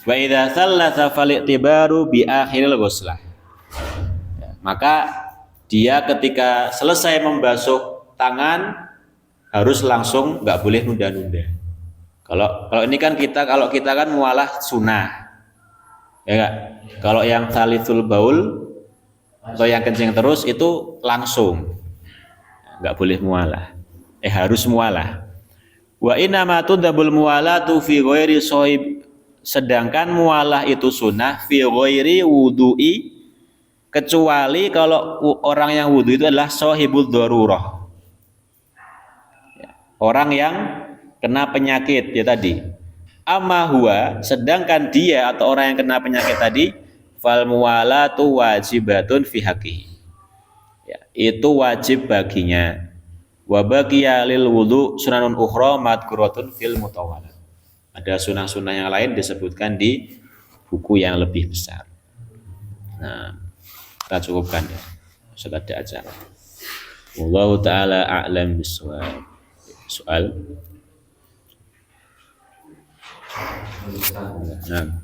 Wa idza sallatha fal-i'tibaru bi akhiril ghuslah. Maka dia ketika selesai membasuh tangan harus langsung, nggak boleh nunda-nunda. Kalau ini kan kalau kita kan mualah sunnah, ya nggak? Kalau yang salisul baul atau yang kencing terus itu langsung, nggak boleh mualah. Harus mualah. Wa inna ma tudabul mualatu fi ghairi sahib, sedangkan mualah itu sunnah fi ghairi wudu'i, kecuali kalau orang yang wudu itu adalah sahibul darurah, orang yang kena penyakit ya tadi. Amma huwa, sedangkan dia atau orang yang kena penyakit tadi, fal muwalatu wajibatun fi haqqihi, ya, itu wajib baginya. Wa baqiya lil wudu sunanun ukhra madkuratun fil mutawalat. Ada sunah-sunah yang lain disebutkan di buku yang lebih besar. Nah, kita cukupkan ya. Sudah ada acara. Wallahu taala a'lam bishawab. Soal. Nah.